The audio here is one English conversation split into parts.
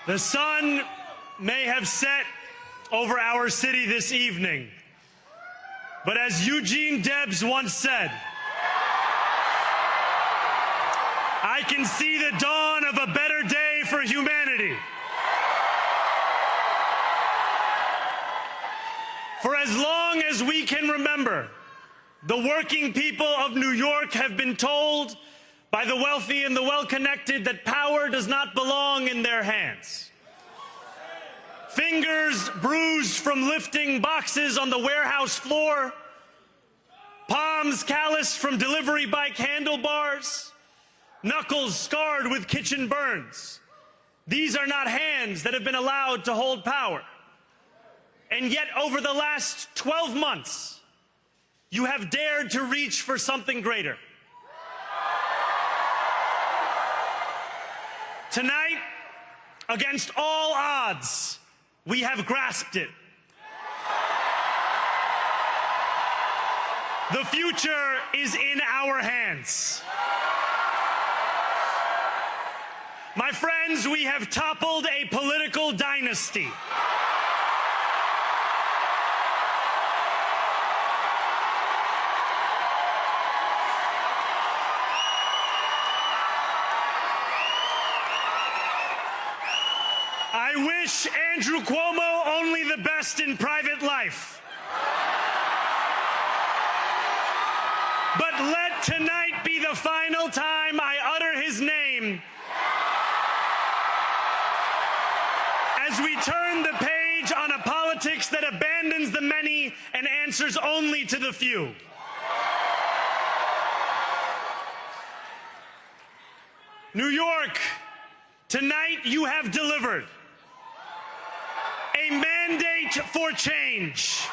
The sun may have set over our city this evening, but as Eugene Debs once said, I can see the dawn of a better day for humanity. For as long as we can remember, the working people of New York have been told by the wealthy and the well-connected that power does not belong in their hands. Fingers bruised from lifting boxes on the warehouse floor, palms calloused from delivery bike handlebars, knuckles scarred with kitchen burns. These are not hands that have been allowed to hold power. And yet, over the last 12 months, you have dared to reach for something greater. Tonight, against all odds, we have grasped it. The future is in our hands. My friends, we have toppled a political dynasty. I wish Andrew Cuomo only the best in private life. But let tonight be the final time I utter his name as we turn the page on a politics that abandons the many and answers only to the few. New York, tonight you have delivered a mandate for change,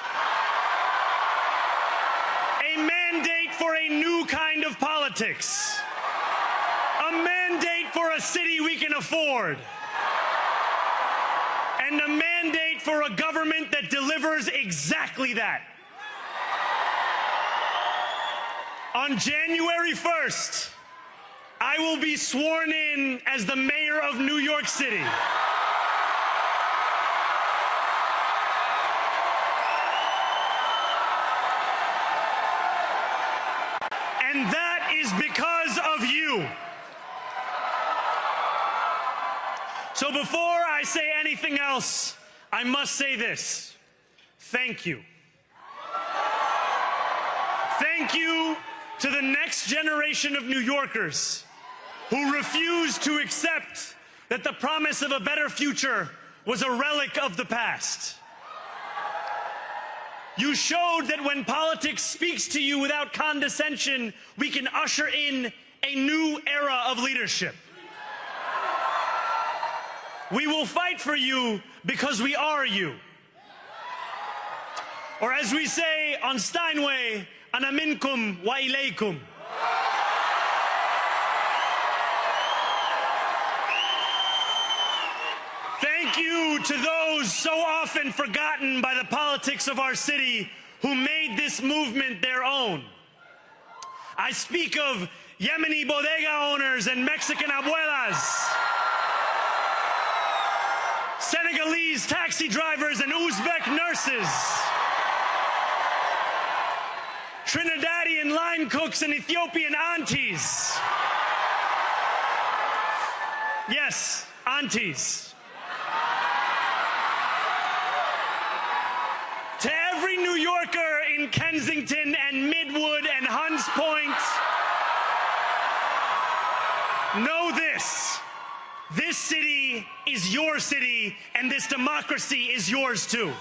a mandate for a new kind of politics, a mandate for a city we can afford, and a mandate for a government that delivers exactly that. On January 1st, I will be sworn in as the mayor of New York City. And that is because of you. So before I say anything else, I must say this. Thank you. Thank you to the next generation of New Yorkers who refused to accept that the promise of a better future was a relic of the past. You showed that when politics speaks to you without condescension, we can usher in a new era of leadership. We will fight for you because we are you. Or as we say on Steinway, ana minkum wa ilaykum. Thank you to those so often forgotten by the politics of our city who made this movement their own. I speak of Yemeni bodega owners and Mexican abuelas, Senegalese taxi drivers and Uzbek nurses, Trinidadian line cooks and Ethiopian aunties. Yes, aunties. To every New Yorker in Kensington and Midwood and Hunts Point, know this. This city is your city, and this democracy is yours too.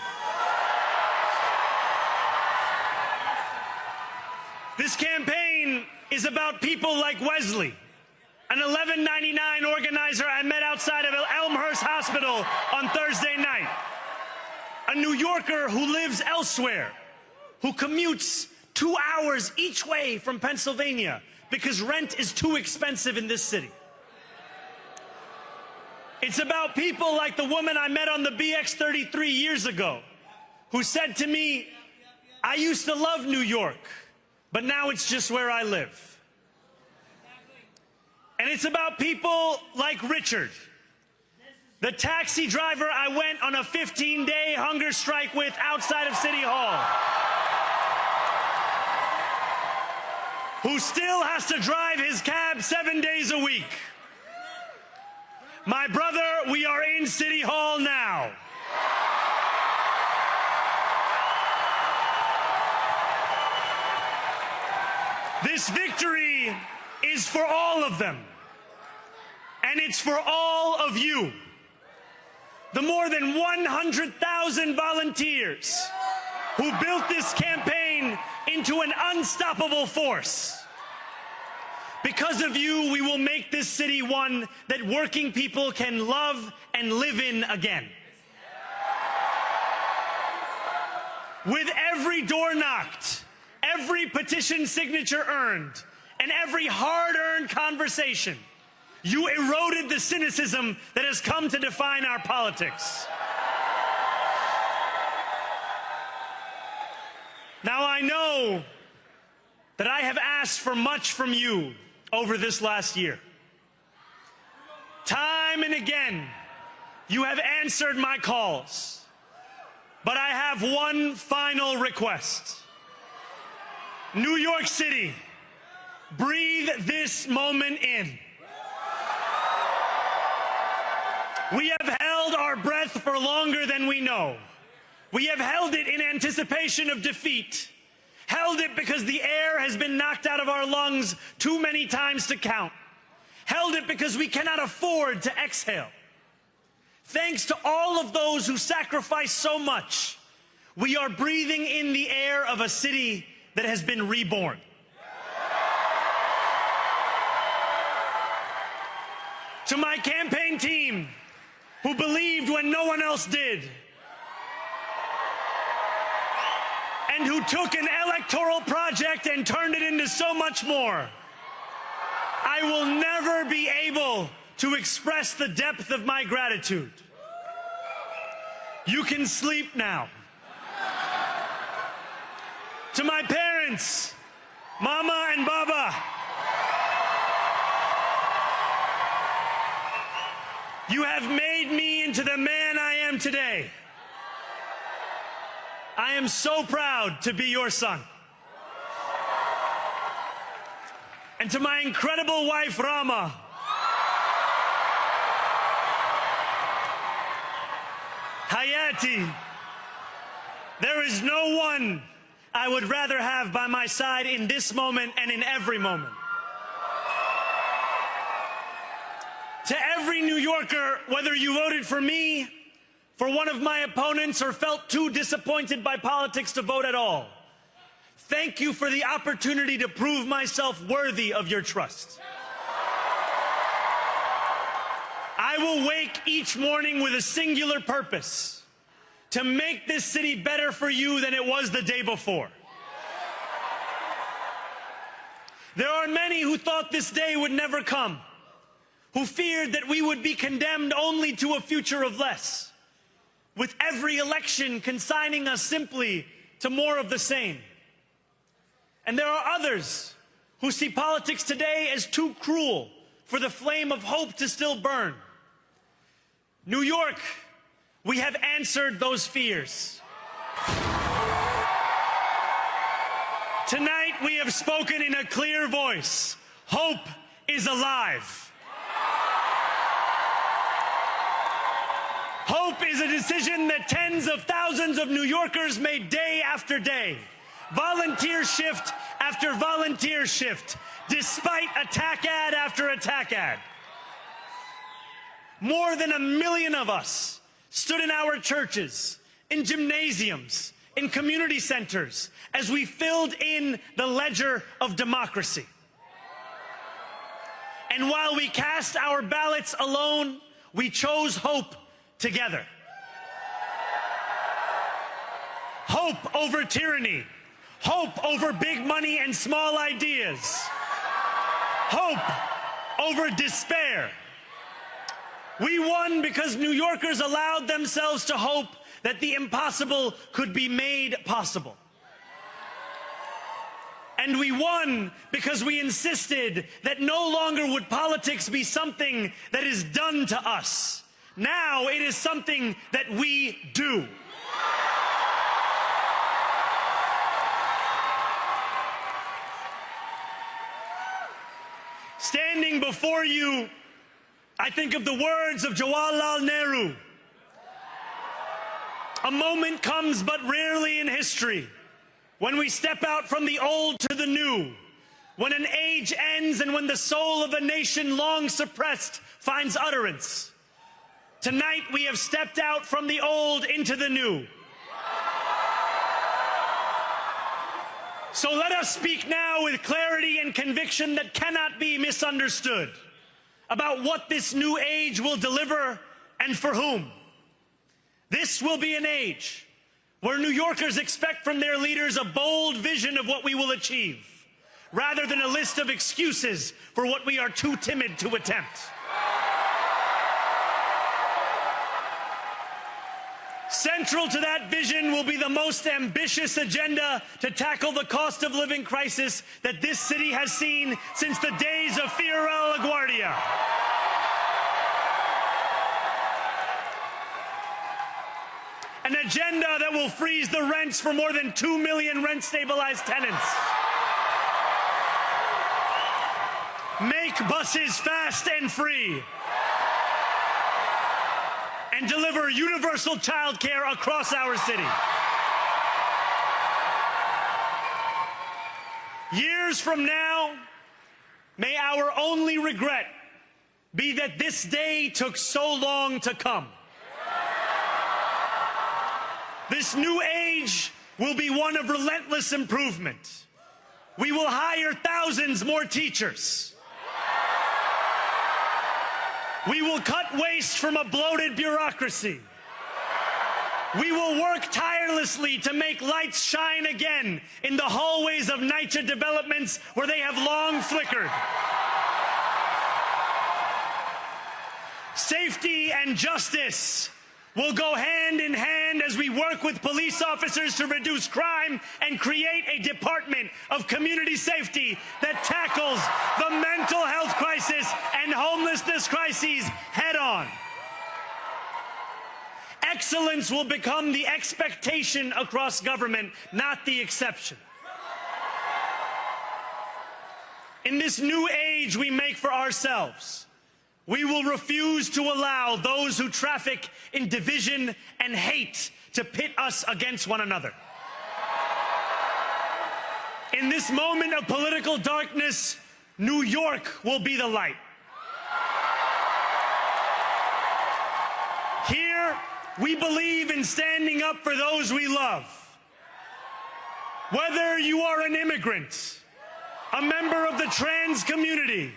This campaign is about people like Wesley, an $11.99 organizer I met outside of Elmhurst Hospital on Thursday night. A New Yorker who lives elsewhere, who commutes 2 hours each way from Pennsylvania because rent is too expensive in this city. It's about people like the woman I met on the BX-33 years ago, who said to me, I used to love New York, but now it's just where I live. And it's about people like Richard, The taxi driver I went on a 15-day hunger strike with outside of City Hall, who still has to drive his cab 7 days a week. My brother, we are in City Hall now. This victory is for all of them, and it's for all of you. The more than 100,000 volunteers who built this campaign into an unstoppable force. Because of you, we will make this city one that working people can love and live in again. With every door knocked, every petition signature earned, and every hard-earned conversation, you eroded the cynicism that has come to define our politics. Now, I know that I have asked for much from you over this last year. Time and again, you have answered my calls. But I have one final request. New York City, breathe this moment in. We have held our breath for longer than we know. We have held it in anticipation of defeat. Held it because the air has been knocked out of our lungs too many times to count. Held it because we cannot afford to exhale. Thanks to all of those who sacrificed so much, we are breathing in the air of a city that has been reborn. To my campaign team, who believed when no one else did, and who took an electoral project and turned it into so much more, I will never be able to express the depth of my gratitude. You can sleep now. To my parents, Mama and Baba, you have made me into the man I am today. I am so proud to be your son. And to my incredible wife, Rama, Hayati, there is no one I would rather have by my side in this moment and in every moment. To every New Yorker, whether you voted for me, for one of my opponents, or felt too disappointed by politics to vote at all, thank you for the opportunity to prove myself worthy of your trust. I will wake each morning with a singular purpose: to make this city better for you than it was the day before. There are many who thought this day would never come, who feared that we would be condemned only to a future of less, with every election consigning us simply to more of the same. And there are others who see politics today as too cruel for the flame of hope to still burn. New York, we have answered those fears. Tonight we have spoken in a clear voice. Hope is alive. Hope is a decision that tens of thousands of New Yorkers made day after day, volunteer shift after volunteer shift, despite attack ad after attack ad. More than 1 million of us stood in our churches, in gymnasiums, in community centers, as we filled in the ledger of democracy. And while we cast our ballots alone, we chose hope together. Hope over tyranny. Hope over big money and small ideas. Hope over despair. We won because New Yorkers allowed themselves to hope that the impossible could be made possible. And we won because we insisted that no longer would politics be something that is done to us, Now it is something that we do. Standing before you, I think of the words of Jawaharlal Nehru. A moment comes but rarely in history when we step out from the old to the new, when an age ends and when the soul of a nation long suppressed finds utterance. Tonight we have stepped out from the old into the new. So let us speak now with clarity and conviction that cannot be misunderstood about what this new age will deliver and for whom. This will be an age where New Yorkers expect from their leaders a bold vision of what we will achieve, rather than a list of excuses for what we are too timid to attempt. Central to that vision will be the most ambitious agenda to tackle the cost of living crisis that this city has seen since the days of Fiorella LaGuardia. An agenda that will freeze the rents for more than 2 million rent-stabilized tenants. Make buses fast and free. And deliver universal child care across our city. Years from now, may our only regret be that this day took so long to come. This new age will be one of relentless improvement. We will hire thousands more teachers. We will cut waste from a bloated bureaucracy. We will work tirelessly to make lights shine again in the hallways of NYC developments where they have long flickered. Safety and justice will go hand in hand as we work with police officers to reduce crime and create a department of community safety that tackles the mental health crisis and homelessness crises head on. Excellence will become the expectation across government, not the exception. In this new age we make for ourselves, we will refuse to allow those who traffic in division and hate to pit us against one another. In this moment of political darkness, New York will be the light. Here, we believe in standing up for those we love. Whether you are an immigrant, a member of the trans community,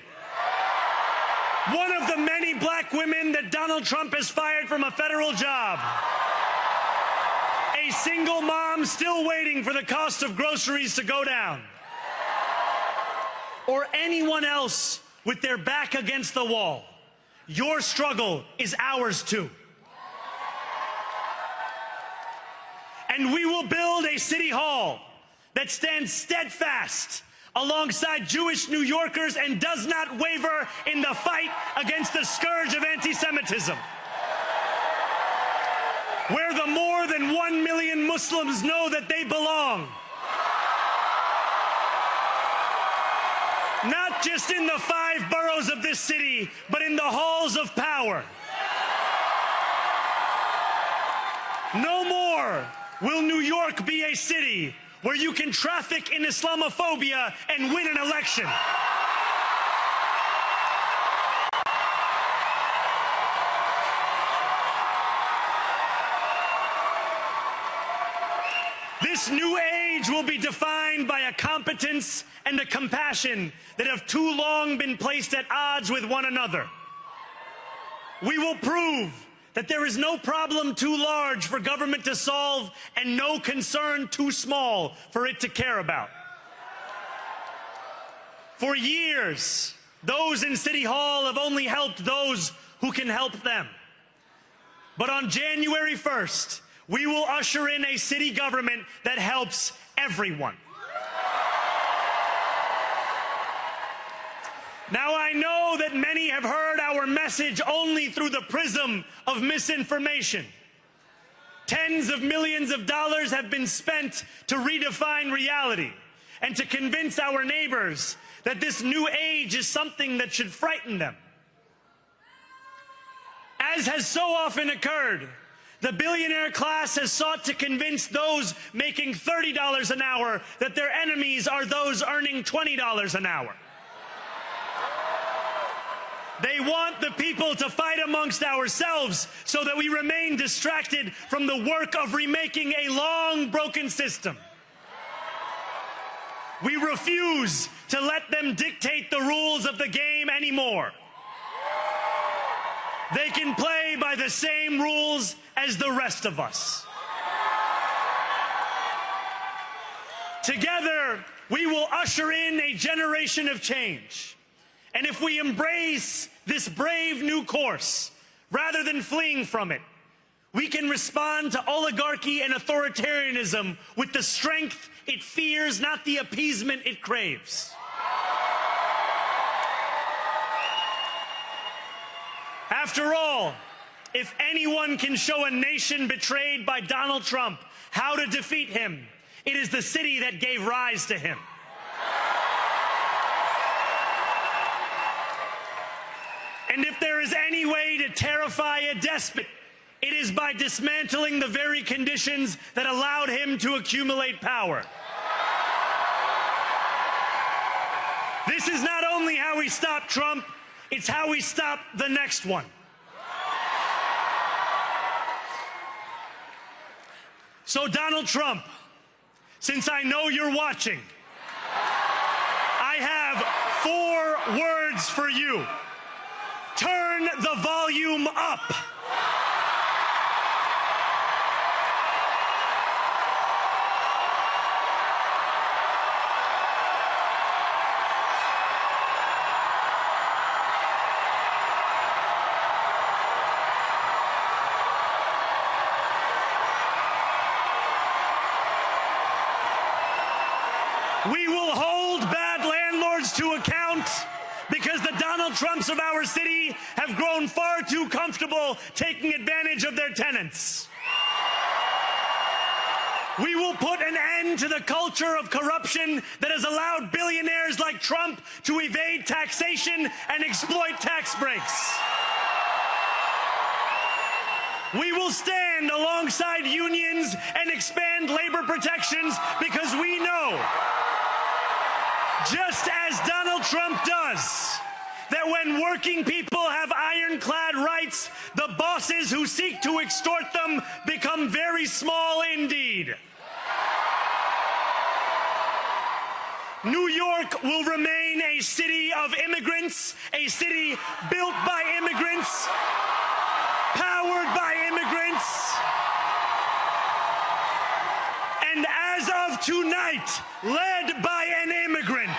one of the many black women that Donald Trump has fired from a federal job, a single mom still waiting for the cost of groceries to go down, or anyone else with their back against the wall, your struggle is ours too. And we will build a city hall that stands steadfast alongside Jewish New Yorkers and does not waver in the fight against the scourge of anti-Semitism. Where the more than 1 million Muslims know that they belong. Not just in the 5 boroughs of this city, but in the halls of power. No more will New York be a city where you can traffic in Islamophobia and win an election. This new age will be defined by a competence and a compassion that have too long been placed at odds with one another. We will prove that there is no problem too large for government to solve and no concern too small for it to care about. For years, those in City Hall have only helped those who can help them. But on January 1st, we will usher in a city government that helps everyone. Now, I know that many have heard our message only through the prism of misinformation. Tens of millions of dollars have been spent to redefine reality and to convince our neighbors that this new age is something that should frighten them. As has so often occurred, the billionaire class has sought to convince those making $30 an hour that their enemies are those earning $20 an hour. They want the people to fight amongst ourselves so that we remain distracted from the work of remaking a long broken system. We refuse to let them dictate the rules of the game anymore. They can play by the same rules as the rest of us. Together, we will usher in a generation of change. And if we embrace this brave new course, rather than fleeing from it, we can respond to oligarchy and authoritarianism with the strength it fears, not the appeasement it craves. After all, if anyone can show a nation betrayed by Donald Trump how to defeat him, it is the city that gave rise to him. And if there is any way to terrify a despot, it is by dismantling the very conditions that allowed him to accumulate power. This is not only how we stop Trump, it's how we stop the next one. So, Donald Trump, since I know you're watching, I have 4 words for you. Turn the volume up. We will hold bad landlords to account because the Donald Trumps of our city have grown far too comfortable taking advantage of their tenants. We will put an end to the culture of corruption that has allowed billionaires like Trump to evade taxation and exploit tax breaks. We will stand alongside unions and expand labor protections because we know, just as Donald Trump does, that when working people have ironclad rights, the bosses who seek to extort them become very small indeed. New York will remain a city of immigrants, a city built by immigrants, powered by immigrants, and as of tonight, led by an immigrant.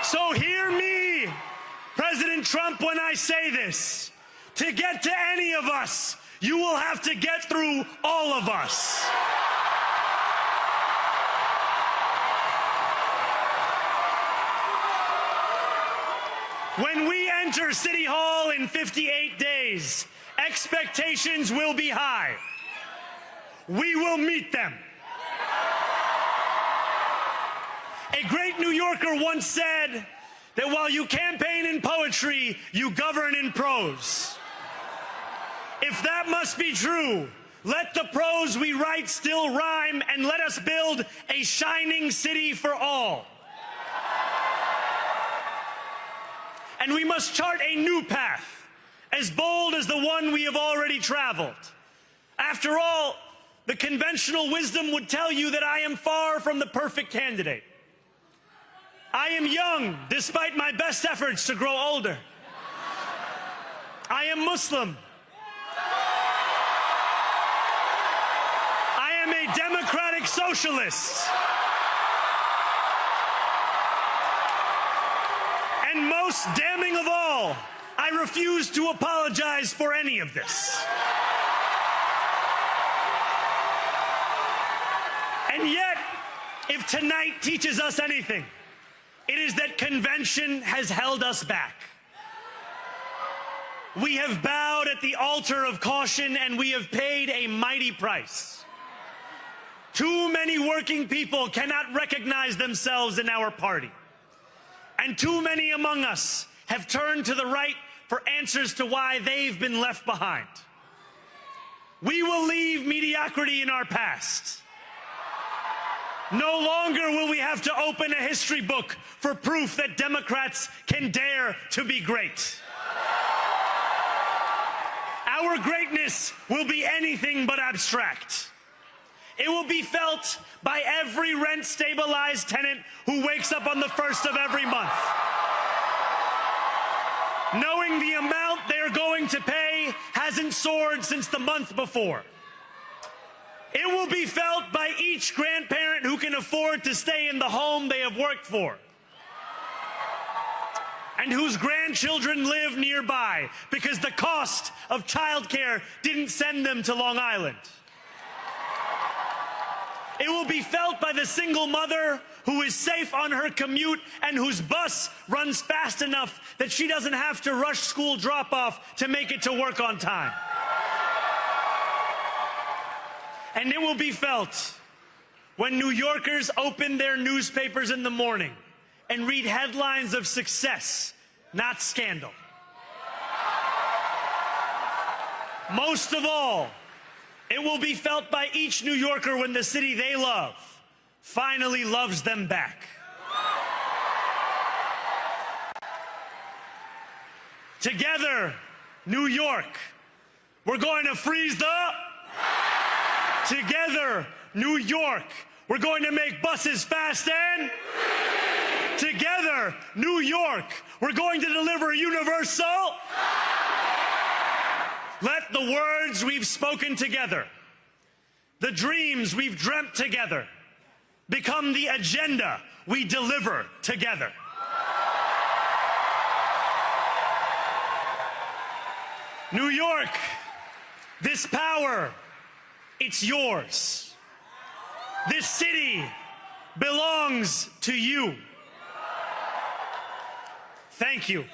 So hear me, President Trump, when I say this. To get to any of us, you will have to get through all of us. When we enter City Hall in 58 days, expectations will be high. We will meet them. A great New Yorker once said that while you campaign in poetry, you govern in prose. If that must be true, let the prose we write still rhyme, and let us build a shining city for all. And we must chart a new path, as bold as the one we have already traveled. After all, the conventional wisdom would tell you that I am far from the perfect candidate. I am young, despite my best efforts to grow older. I am Muslim. I am a democratic socialist. And most damning of all, I refuse to apologize for any of this. And yet, if tonight teaches us anything, it is that convention has held us back. We have bowed at the altar of caution, and we have paid a mighty price. Too many working people cannot recognize themselves in our party. And too many among us have turned to the right for answers to why they've been left behind. We will leave mediocrity in our past. No longer will we have to open a history book for proof that Democrats can dare to be great. Our greatness will be anything but abstract. It will be felt by every rent-stabilized tenant who wakes up on the first of every month, knowing the amount they're going to pay hasn't soared since the month before. It will be felt by each grandparent who can afford to stay in the home they have worked for, and whose grandchildren live nearby because the cost of childcare didn't send them to Long Island. It will be felt by the single mother who is safe on her commute and whose bus runs fast enough that she doesn't have to rush school drop-off to make it to work on time. And it will be felt when New Yorkers open their newspapers in the morning and read headlines of success, not scandal. Most of all, it will be felt by each New Yorker when the city they love finally loves them back. Together, New York, we're going to freeze the... Together, New York, we're going to make buses fast and... Together, New York, we're going to deliver universal... Let the words we've spoken together, the dreams we've dreamt together, become the agenda we deliver together. New York, this power, it's yours. This city belongs to you. Thank you.